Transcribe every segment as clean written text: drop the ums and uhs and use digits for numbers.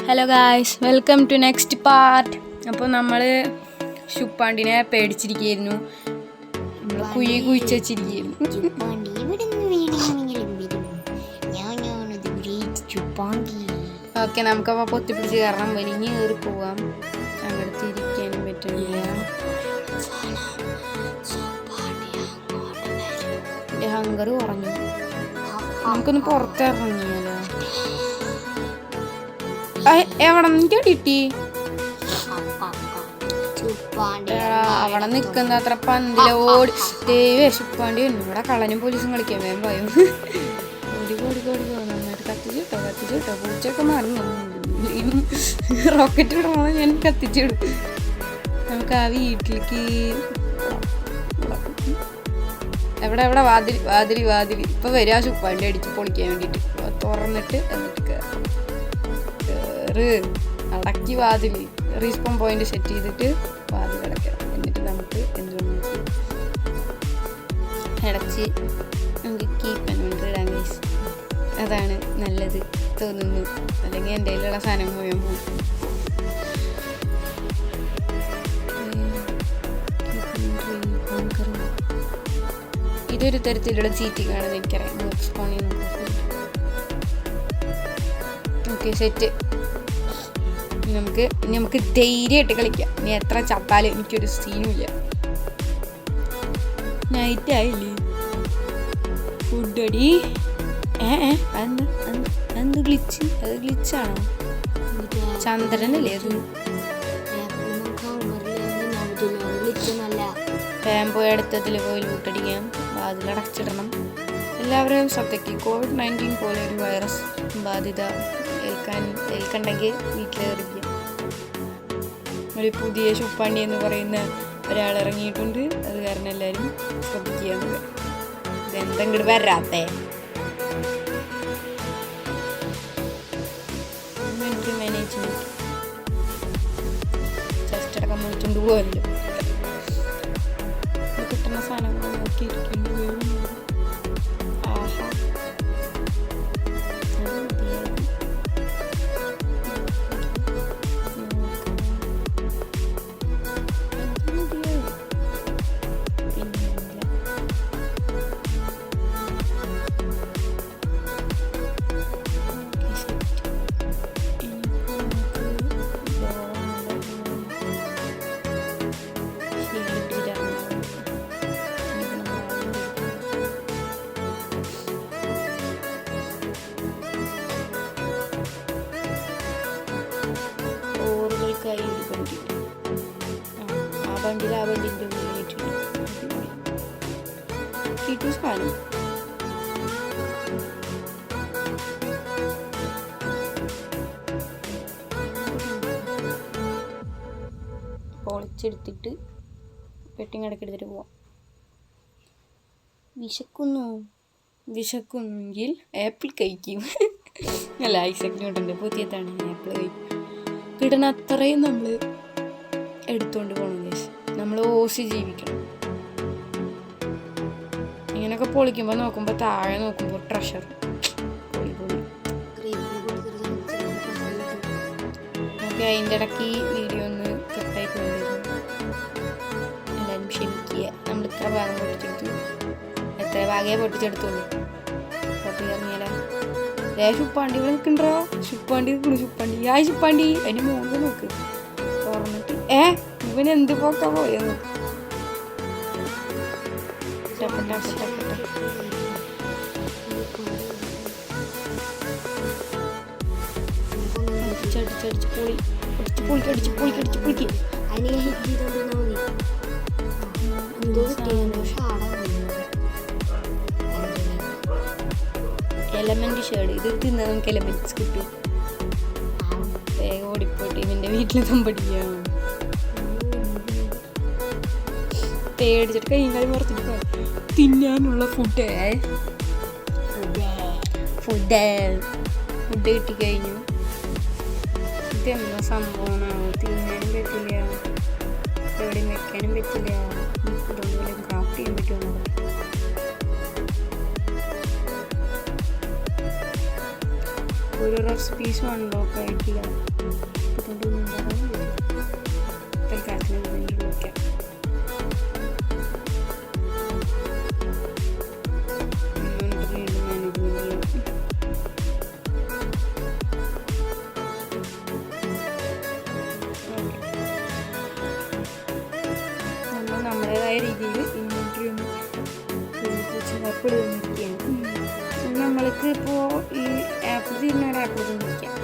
Hello guys, welcome to next part. അപ്പോൾ നമ്മൾ ശുപ്പാണ്ടിനെ പേടിച്ചിരിക്കുകയായിരുന്നു. നമ്മൾ കുഴിച്ച് വെച്ചിരിക്കുകയായിരുന്നു. ഓക്കെ, നമുക്കപ്പോൾ പൊത്തിപ്പിടിച്ച് കയറണം. വലിഞ്ഞ് കയറി പോവാം. അങ്ങോട്ട് ഇരിക്കാനും പറ്റില്ല. എൻ്റെ ഹങ്കർ കുറഞ്ഞു. നമുക്കൊന്ന് പുറത്തിറങ്ങിയാലോ? എവിടെ നിനക്ക് കിട്ടി? അവിടെ നിക്കുന്ന അത്ര പന്തില ഓടി ശുപ്പാണ്ടി വന്നു. ഇവിടെ കള്ളനും പോലീസും കളിക്കാൻ വേഗം ഭയം. ഓടി നന്നായിട്ട് കത്തിച്ചിട്ടോ പൂച്ചയൊക്കെ മറന്നു. റോക്കറ്റ് വിടണോ? ഞാൻ കത്തിച്ചിടും. നമുക്ക് ആ വീട്ടിലേക്ക് എവിടെ വാതിൽ ഇപ്പൊ വരിക. ശുപ്പാണ്ടി അടിച്ച് പൊളിക്കാൻ വേണ്ടിട്ട് തുറന്നിട്ട് എന്നിട്ട് അടക്കി വാതിൽ റീസ്പോൺ പോയിന്റ് സെറ്റ് ചെയ്തിട്ട് വാതിൽ അടയ്ക്കാം. എന്നിട്ട് നമുക്ക് എന്തുകൊണ്ട് അടച്ച് നമുക്ക് കീപ്പ് ഇടാൻ ഗൈസ്. അതാണ് നല്ലത് തോന്നുന്നു. അല്ലെങ്കിൽ എൻ്റെ കയ്യിലുള്ള സാധനം മുഴുവൻ പോകും. ഇതൊരു തരത്തിലുള്ള ചീറ്റിംഗ് ആണെന്ന് എനിക്കറിയാം. Okay, set. നമുക്ക് ധൈര്യമായിട്ട് കളിക്കാം. ഇനി എത്ര ചത്താലും എനിക്കൊരു സീനുമില്ല. നൈറ്റ് ആയില്ലേ? ഫുഡ് അടി. എന്ത് ഗ്ലിച്ച്? അത് ഗ്ലിച്ചാണോ? ചന്ദ്രനല്ലേ അത്? വേഗം പോയി അടുത്തതിൽ പോയി ലൂട്ടടിക്കാം. വാതിലടച്ചിടണം. എല്ലാവരെയും ശ്രദ്ധിക്കും. COVID-19 പോലെ ഒരു വൈറസ് ബാധിത ഏൽക്കണ്ടെങ്കിൽ വീട്ടിലേറിക്കുക. ഒരു പുതിയ ശുപ്പാണ്ടി എന്ന് പറയുന്ന ഒരാൾ ഇറങ്ങിയിട്ടുണ്ട്. അത് കാരണം എല്ലാവരും ശ്രദ്ധിക്കുക. ഇതെന്തെങ്കിലും വരാത്തേ മാനേജ്മെന്റ് ജസ്റ്റ് അടക്കം വിളിച്ചുകൊണ്ട് പോകല്ലോ. കിട്ടുന്ന സാധനങ്ങൾ നോക്കിയിരിക്കേണ്ടി വരും. ആഹാ, ആ വണ്ടിൻ്റെ ഉള്ളിലിട്ട് സാധനം പൊളിച്ചെടുത്തിട്ട് പെട്ടിങ്ങടക്കെടുത്തിട്ട് പോവാം. വിശക്കുന്നെങ്കിൽ ആപ്പിൾ കഴിക്കും. അല്ല, ഐസക്കിനോട്ടുണ്ട് പുതിയതാണ്. ആപ്പിൾ കഴിക്കും. കിട്ടുന്ന അത്രയും നമ്മൾ എടുത്തുകൊണ്ട് പോകണം. നമ്മൾ ഓസി ജീവിക്കണം. ഇങ്ങനെയൊക്കെ പൊളിക്കുമ്പോൾ നോക്കുമ്പോൾ താഴെ നോക്കുമ്പോൾ ട്രഷർ ഓക്കെ. അതിൻ്റെ ഇടയ്ക്ക് ഈ വീഡിയോ ഒന്ന് കട്ടായി പോയിരുന്നു. എല്ലാവരും ക്ഷമിക്കുക. നമ്മൾ ഇത്ര ഭാഗം പൊട്ടിച്ചെടുത്തു. എത്ര ഭാഗമേ പൊട്ടിച്ചെടുത്തുള്ളൂ. ശുപ്പാണ്ടി ഇവിടെ നിൽക്കണ്ടോ? ശുപ്പാണ്ടി അതിന് മുകളിൽ നോക്ക്. തുറന്നിട്ട് ഇവനെന്ത് പോക്കാ പോയെന്ന്. എലമെന്റ് ഷേഡ് ഇത് തിന്നാൻ നമുക്ക് എലമെന്റ്സ് കിട്ടും. വേഗം ഓടിപ്പോയിട്ട് ഇവന്റെ വീട്ടിൽ തമ്പടിക്കാം. പേടിച്ചിട്ട് കൈയും കാര്യം മറച്ചിട്ട് തിന്നാനുള്ള ഫുഡ് കിട്ടിക്കഴിഞ്ഞു. ഇതെന്താ സംഭവമാണോ? തിന്നാനും പറ്റില്ല, എവിടെയും വെക്കാനും പറ്റില്ല. ഇതുപോലെ ക്രാഫ്റ്റ് ചെയ്യാൻ പറ്റുമോ? ഒരു റെസിപ്പീസും അൺലോക്ക് ആയിട്ടില്ല. അതുകൊണ്ട് തൽക്കാലത്തിന് വിളിക്കാം. നമ്മുടേതായ രീതിയിൽ ഇൻവെൻട്രി ഒന്ന് ആപ്പിൾ നിർത്തിയാണ്. നമ്മൾക്ക് ഇപ്പോൾ ഈ ആപ്പിൾ തീരുന്ന ആപ്പിൾ നിർത്തിക്കാം.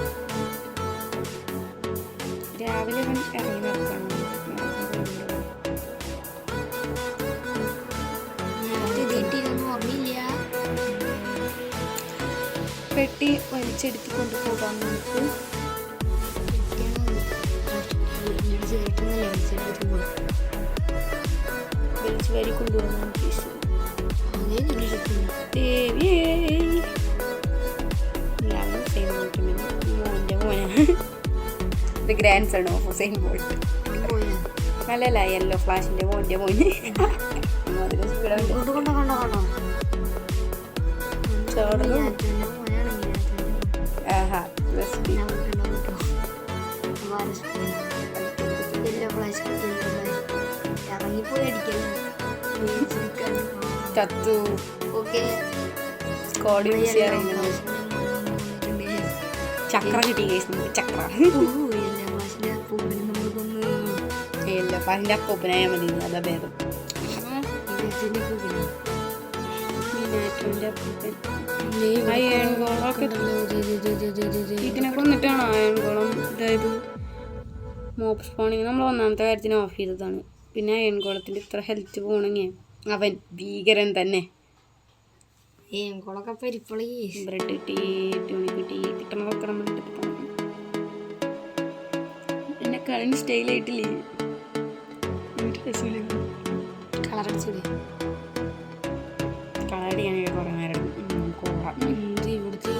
രാവിലെ ഇറങ്ങി നടക്കണം. പെട്ടി വലിച്ചെടുത്ത് കൊണ്ടുപോകാൻ നമുക്ക് വലിച്ചു വരി കൊണ്ടുപോകാൻ grandson of Usain Bolt. അല്ലല്ല യെല്ലോ ഫ്ലാഷിന്റെ മോന്റെ മോന്. ചത്തു സ്കോഡ് യൂസ് ചെയ്യാറില്ല. ചക്ര കിട്ടി നമുക്ക് ചക്ര. എല്ലാ പാലിൻ്റെ അപ്പൂപ്പനായ മതി. അതാ ഭേദം. ഇതിനെ കൊന്നിട്ടാണ് അയൺകോളം. അതായത് മോപ്പ് സ്പോണിങ് നമ്മൾ ഒന്നാമത്തെ കാര്യത്തിന് ഓഫ് ചെയ്തതാണ്. പിന്നെ അയൺകോളത്തിൻ്റെ ഇത്ര ഹെൽത്ത് പോകണമെങ്കിൽ അവൻ ഭീകരൻ തന്നെ. ബ്രെഡ് കിട്ടി, ടൂണി കിട്ടി, കിട്ടണതൊക്കെ നമ്മൾ എടുത്തിട്ടാണ്. എന്നെ കളി സ്റ്റൈലായിട്ടില്ലേ? കളറടിച്ചൂടെ? കളറടിയാണെങ്കിൽ കുറേ നേരം ഇവിടുത്തെ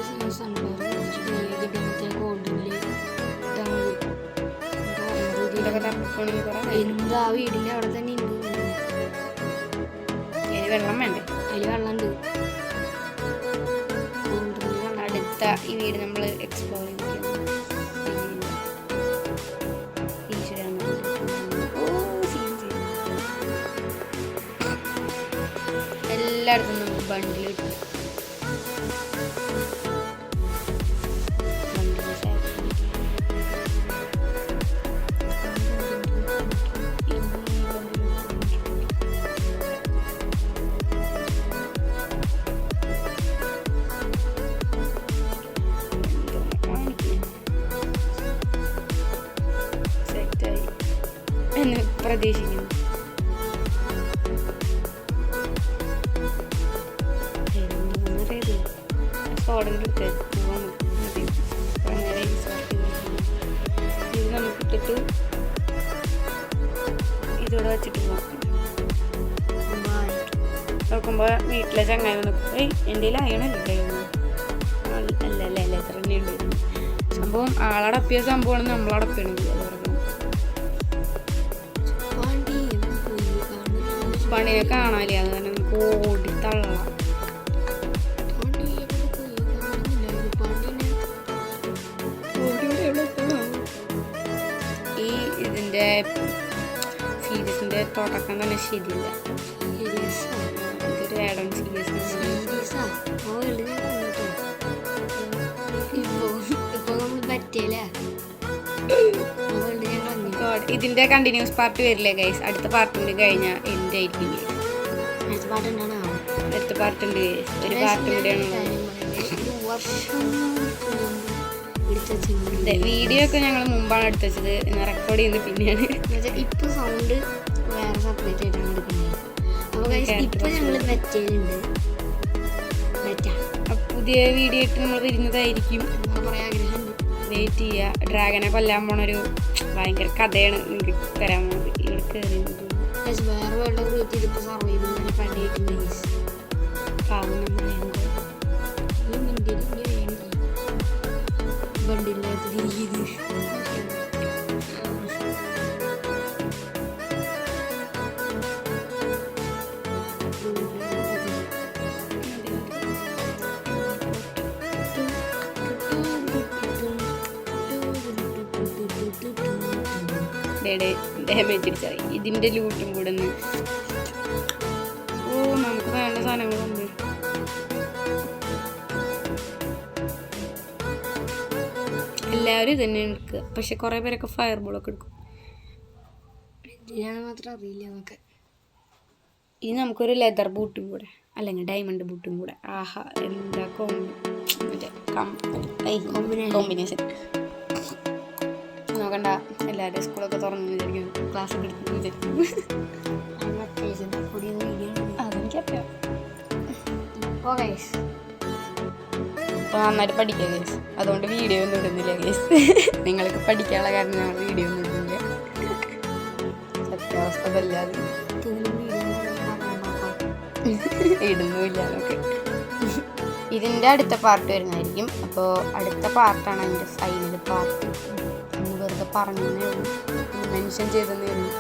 എന്താ വീടിൻ്റെ അവിടെ തന്നെ ഉണ്ട്. അതിൽ വെള്ളം വേണ്ടേ? അതിൽ വെള്ളമുണ്ട്. അടുത്ത ഈ വീട് നമ്മൾ എക്സ്പ്ലോർ ചെയ്തിരിക്കുന്നു. എല്ലായിടത്തും നമുക്ക് ബണ്ടിൽ കിട്ടും. സെറ്റായി എന്ന് പ്രതീക്ഷിക്കുന്നു. ഇത് നമുക്ക് ഇട്ടിട്ട് ഇതോടെ വെച്ചിട്ട് നോക്കുമ്പോൾ വീട്ടിലെ ചങ്ങായി വന്നു. എൻ്റെ അയണല്ലേ അല്ലല്ലേ എത്ര തന്നെ ഉണ്ട് സംഭവം. ആളടപ്പിയ സംഭവമാണ് നമ്മളടപ്പിയണത്. പണിയെ കാണാല്ലേ, അത് തന്നെ നമുക്ക് ഓടിത്തള്ളാം. ഈ ഇതിൻ്റെ സീരീസിൻ്റെ തുടക്കം തന്നെ ശരിയില്ല. ഇതൊരു ആഡ് ഓൺ സീരീസ്. ഇതിൻ്റെ കണ്ടിന്യൂസ് പാർട്ട് വരില്ലേ ഗൈസ്? അടുത്ത പാർട്ട് കൂടി കഴിഞ്ഞാൽ എൻ്റെ ആയിരിക്കും. അടുത്ത പാർട്ടുണ്ട്. ഒരു പാർട്ട് കൂടിയാണ്. വീഡിയോ ഒക്കെ ഞങ്ങൾ മുമ്പാണ് എടുത്ത് വെച്ചത്. റെക്കോർഡ് ചെയ്യുന്നത് പിന്നെയാണ്. ഇപ്പൊ സൗണ്ട് വേറെ സെപ്പറേറ്റ് ആയിട്ടാണ് എടുക്കുന്നത്. അപ്പോൾ ഞങ്ങൾ പുതിയ വീഡിയോ ആയിട്ട് നമ്മൾ വരുന്നതായിരിക്കും. കുറേ ആഗ്രഹമുണ്ട്. വെയിറ്റ് ചെയ്യുക. ഡ്രാഗനെ കൊല്ലാൻ പോണൊരു ഭയങ്കര കഥയാണ് നിങ്ങൾക്ക് തരാൻ പോകുന്നത്. ഇവിടെ കയറിയത് വേറെ വേൾഡ് ക്രിയേറ്റ് ചെയ്തിപ്പോൾ സർവൈവ് പണിയായിട്ടുണ്ട്. പാവം നമ്മളെ ബണ്ടില്ലാത്ത രീതി ഡാമേജ് അടിച്ചാൽ ഇതിൻ്റെ ലൂട്ടും കൂടെ ഒന്ന്. ഓ നമുക്ക് വേണ്ട സാധനങ്ങളുണ്ട്. എല്ലാവരും ഇത് തന്നെ എടുക്കുക. പക്ഷെ കുറേ പേരൊക്കെ ഫയർ ബോളൊക്കെ എടുക്കും. ഇതിനാണ് മാത്രം അറിയില്ല നമുക്ക്. ഇനി നമുക്കൊരു ലെതർ ബൂട്ടും കൂടെ അല്ലെങ്കിൽ ഡയമണ്ട് ബൂട്ടും കൂടെ. ആഹാ എന്താ കോമ്പിനേഷൻ. നോക്കണ്ട, എല്ലാവരും സ്കൂളൊക്കെ തുറന്നു വിചാരിക്കുന്നു, ക്ലാസ്സൊക്കെ എടുക്കുന്നു വിചാരിക്കുന്നു. അതെനിക്കറിയാം. അപ്പോൾ നന്നായിട്ട് പഠിക്കുക ഗേസ്. അതുകൊണ്ട് വീഡിയോ ഒന്നും ഇടുന്നില്ല ഗേസ്. നിങ്ങൾക്ക് പഠിക്കാനുള്ള കാരണം ഞങ്ങൾ വീഡിയോ ഒന്നും ഇടുന്നില്ല. സത്യാവസ്ഥ വല്ലാതെ ഇടുന്നുമില്ല നമുക്ക്. ഇതിൻ്റെ അടുത്ത പാർട്ട് വരുന്നതായിരിക്കും. അപ്പോൾ അടുത്ത പാർട്ടാണ് അതിൻ്റെ ഫൈനൽ പാർട്ട്. എന്ന് വെറുതെ പറഞ്ഞേ ഉള്ളൂ, മെൻഷൻ ചെയ്തെന്നേ ഉള്ളൂ.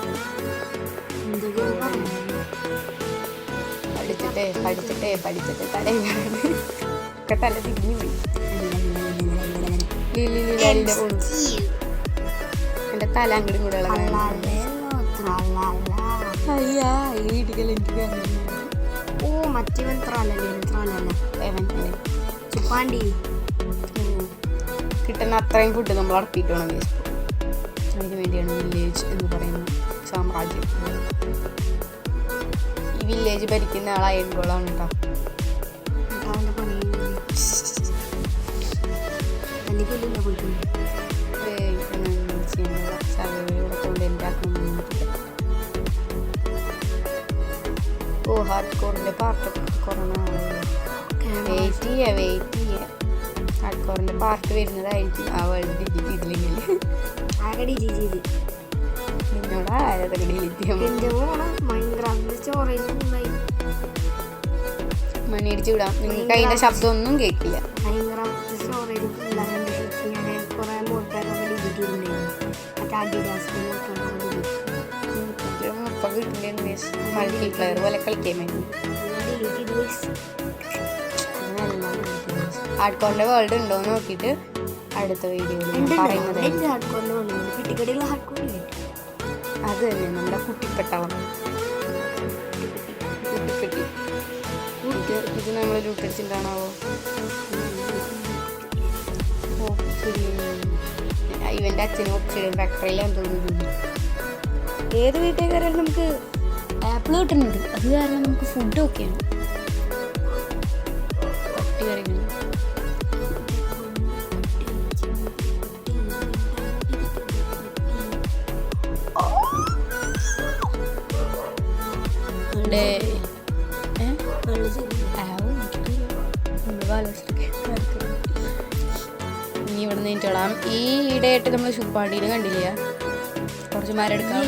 പഠിച്ചിട്ടേ തലയിലാണ് ഒക്കെ തല തിരിഞ്ഞു പോയി. എൻ്റെ തല അങ്ങോട്ടും കൂടെ അയ്യാ ഈ വീട്ടിൽ എനിക്ക് ഓ മറ്റവൻ ചുപ്പാണ്ടി കിട്ടുന്ന അത്രയും ഫുഡ് നമ്മൾ അടപ്പിയിട്ട് വേണം വേസ്റ്റ്. അതിന് വേണ്ടിയാണ് വില്ലേജ് എന്ന് പറയുന്ന സാമ്രാജ്യം. ഈ വില്ലേജ് ഭരിക്കുന്ന ആൾ അയൺ ഗോളാണ് കേട്ടോ. ഓ ഹാർഡ് കോറിൻ്റെ പാർട്ടൊക്കെ കുറേ വെയിറ്റ് ചെയ്യുക. ഹാർഡ് കോറിൻ്റെ പാർട്ട് വരുന്നതായിരിക്കും ആ വേൾഡ് ഡിലീറ്റ് ചെയ്തില്ലെങ്കിൽ. നിന്നോട് ആരതൊക്കെ ഡിലീറ്റ് ചെയ്യാൻ മണിയടിച്ച് വിടാം. നിങ്ങൾക്ക് അതിൻ്റെ ശബ്ദമൊന്നും കേൾക്കില്ല. മൾട്ടിപ്ലെയർ പോലെ കളിക്കാൻ വേണ്ടി ഹാർഡ് കോറിൻ്റെ വേൾഡ് ഉണ്ടോയെന്ന് നോക്കിയിട്ട് അടുത്ത വീഡിയോയിൽ പറയുന്നത്. അത് തന്നെ നമ്മുടെ കുട്ടിപ്പെട്ടളം. കുട്ടിപ്പെട്ടി ഇത് നമ്മൾ ലൂട്ടടിച്ചിട്ടാണാവോ? ഓ ശരി, ഇവൻ്റെ അച്ഛനും ഒപ്സിഡിയൻ ഫാക്ടറിയിലാന്ന് തോന്നുന്നു. ഏത് വീട്ടിൽ കയറിയാലും നമുക്ക് ആപ്പിൾ കിട്ടുന്നുണ്ട്. അത് കാരണം നമുക്ക് ഫുഡ് ഒക്കെയാണ്. പട്ടി കറിക്കുന്നു. ഇനി ഇവിടെ നിന്ന് ഇട്ടോളാം. ഈ ഇടയായിട്ട് നമ്മൾ ശുപ്പാണ്ടിനെ കണ്ടില്ല, കുറച്ച് മരം എടുക്കാം.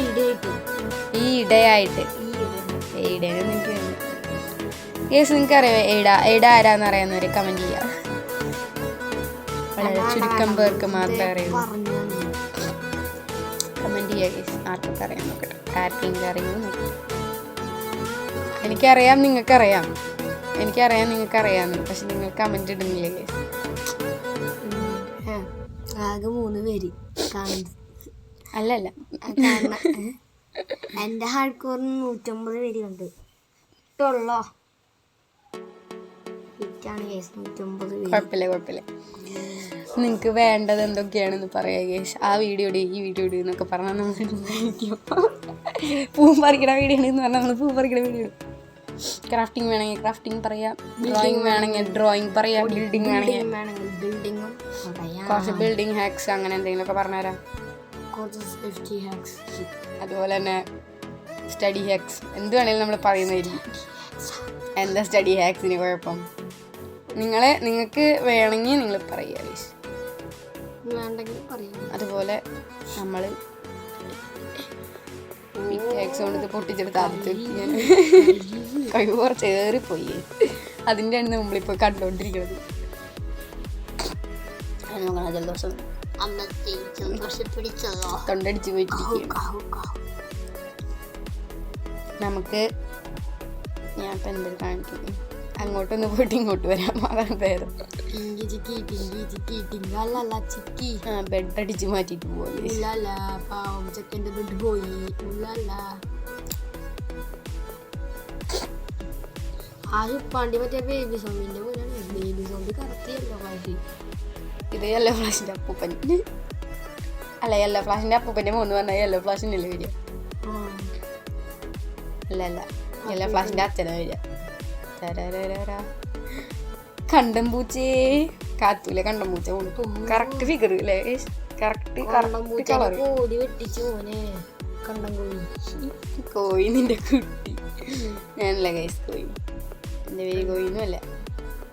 ഈ ഇടയായിട്ട് എയ്ഡേനെ എനിക്ക് വേണം. യേസ് നിങ്ങൾക്ക് അറിയാം എയ്ഡ ആരാന്ന് അറിയാവുന്നവര് കമൻറ്റ് ചെയ്യുക. വളരെ ചുരുക്കം പേർക്ക് മാത്രമേ അറിയൂ. കമൻറ്റ് ചെയ്യുക കേസ്, ആർക്കൊക്കെ അറിയാം നോക്കട്ടെ. ആർക്കെങ്കിലും അറിയുമോ നോക്കട്ടെ. എനിക്കറിയാം നിങ്ങൾക്കറിയാമെന്ന്, പക്ഷെ നിങ്ങൾ കമൻറ്റ് ഇടുന്നില്ല കേസ്. ആകെ 3 പേര് കാണുന്നത്. അല്ലല്ല, എൻ്റെ ഹാർഡ് കോറിന് 150 പേര് കണ്ട് ഇട്ടുള്ളോ. ഹിറ്റാണ് കേസ് 150 പേര്. കുഴപ്പമില്ല. നിങ്ങൾക്ക് വേണ്ടത് എന്തൊക്കെയാണെന്ന് പറയാം കേസ്. ആ വീഡിയോ ഇട്, ഈ വീഡിയോ ഇട് എന്നൊക്കെ പറഞ്ഞാൽ നമ്മൾ പൂ പറിക്കണ വീഡിയോ എന്ന് പറഞ്ഞാൽ നമ്മൾ പൂ പറിക്കണ വീഡിയോ ഇടും. ക്രാഫ്റ്റിംഗ് വേണമെങ്കിൽ ക്രാഫ്റ്റിംഗ് പറയാം, ഡ്രോയിങ് വേണമെങ്കിൽ ഡ്രോയിങ് പറയാം, ബിൽഡിംഗ് വേണമെങ്കിൽ ബിൽഡിങ്ങും കുറച്ച് ബിൽഡിംഗ് ഹാക്സ് അങ്ങനെ എന്തെങ്കിലുമൊക്കെ പറഞ്ഞുതരാം. അതുപോലെ തന്നെ സ്റ്റഡി ഹാക്സ് എന്ത് വേണമെങ്കിലും നമ്മൾ പറയുന്നതായിരിക്കും. എന്താ സ്റ്റഡി ഹാക്സിന് കുഴപ്പം? നിങ്ങൾക്ക് വേണമെങ്കിൽ നിങ്ങൾ പറയുക. അതുപോലെ നമ്മൾ ഹാക്സ് കൊണ്ട് ഇത് പൊട്ടിച്ചെടുത്ത് ആദ്യത്തെ ഞാൻ കഴിവ് കുറച്ച് ഏറിപ്പോയി. അതിൻ്റെയാണ് നമ്മളിപ്പോൾ കണ്ടുകൊണ്ടിരിക്കുന്നത്. ജലദോഷം തൊണ്ടടിച്ച് പോയിട്ടിരിക്കുകയാണ്. നമുക്ക് ഞാൻ ഇപ്പം എന്തെങ്കിലും കാണിക്കും. അങ്ങോട്ടൊന്ന് പോയിട്ട് ഇങ്ങോട്ട് വരാം, അതാണ് ഭേദം. ആ ബെഡ് അടിച്ച് മാറ്റിയിട്ട് പോലെ പാവം ചെക്കൻ്റെ ബെഡ് പോയി. ആ ചുപ്പാണ്ടി മറ്റേ ബേബി സോമിന്റെ പോലെയാണ്. ബേബി സോമ്പി കറക്റ്റിയല്ലോ ഫ്ലാഷ്. ഇത് യെല്ലോ ഫ്ലാഷിന്റെ അപ്പൂപ്പൻ അല്ല, യെല്ലോ ഫ്ലാഷിന്റെ അപ്പൂപ്പന്റെ മൂന്ന് പറഞ്ഞാൽ യെല്ലോ ഫ്ലാഷിനല്ലേ വരിക? അല്ല യെല്ലോ ഫ്ലാഷിന്റെ അച്ഛനാ വരിക. കണ്ടം പൂച്ചേ കാത്തൂലെ കണ്ടം പൂച്ച കറക്റ്റ് ഫിഗർ അല്ലേ? Correct colour. കോടി വെട്ടിച്ചു മോനെ കണ്ടം കോഴി. കോഴി നിന്റെ കുട്ടി. ഞാനല്ല ഗൈസ് കോഴി. എൻ്റെ പേര് കോഴിന്നും അല്ല.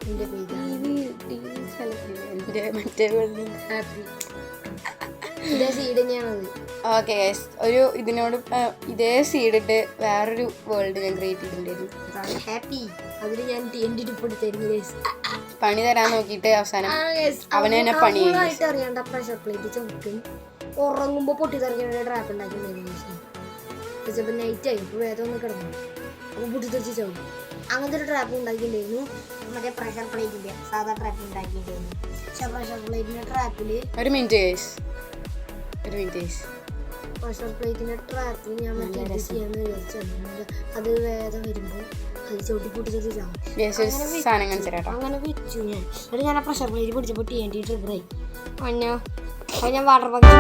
എൻ്റെ പേര് എൻ്റെ മറ്റേ ഇതേ സീഡ് തന്നെയാണത്. ഓക്കെ ഗൈസ്, ഒരു ഇതിനോട് ഇതേ സീഡിട്ട് വേറൊരു വേൾഡ് ഞാൻ ക്രിയേറ്റ് ചെയ്തിട്ടുണ്ടായിരുന്നു. ഹാപ്പി. അതിന് ഞാൻ എടുപ്പെടുത്തായിരുന്നു. പണി തരാൻ നോക്കിയിട്ട് അവസാനം അവനെ തന്നെ പണി അറിയാണ്ട പ്രഷർ പ്ലേറ്റ് ചവിട്ടും. ഉറങ്ങുമ്പോ പൊട്ടി തെറിക്കുന്ന ട്രാപ്പ് ഉണ്ടാക്കിയിട്ടുണ്ടായിരുന്നു. നൈറ്റ് ആയി ഇപ്പൊ വേദം ഒന്ന് കിടന്നു. അപ്പൊ പൊട്ടി തെറിച്ച് ചവിട്ടും. അങ്ങനത്തെ ഒരു ട്രാപ്പ് ഉണ്ടാക്കിയിട്ടുണ്ടായിരുന്നു. മറ്റേ പ്രഷർ പ്ലേറ്റിന്റെ സാധാ ട്രാപ്പ് ഉണ്ടാക്കിയിട്ടുണ്ടായിരുന്നു. പക്ഷെ പ്രഷർ പ്ലേറ്റിന്റെ ട്രാപ്പില് ഒരു മിനിറ്റ് പ്രഷർ പ്ലേറ്റിന്റെ ട്രാപ്പിൽ ഞാൻ മറ്റേ ചെയ്യാന്ന് വിചാരിച്ചു. അത് വേദം വരുമ്പോ അത് ചവിട്ടി പൊട്ടി തെറിച്ച് അങ്ങനെ വെച്ചു ഞാൻ. എന്നിട്ട് ഞാൻ ആ പ്രഷർ പ്ലേറ്റ് പിടിച്ചപ്പോ TNT ട്രിഗറായി. ഞാൻ വാട്ടർ പാർക്ക്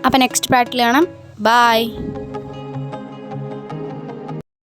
അപ്പം നെക്സ്റ്റ് പാർട്ടിൽ കാണാം. ബൈ.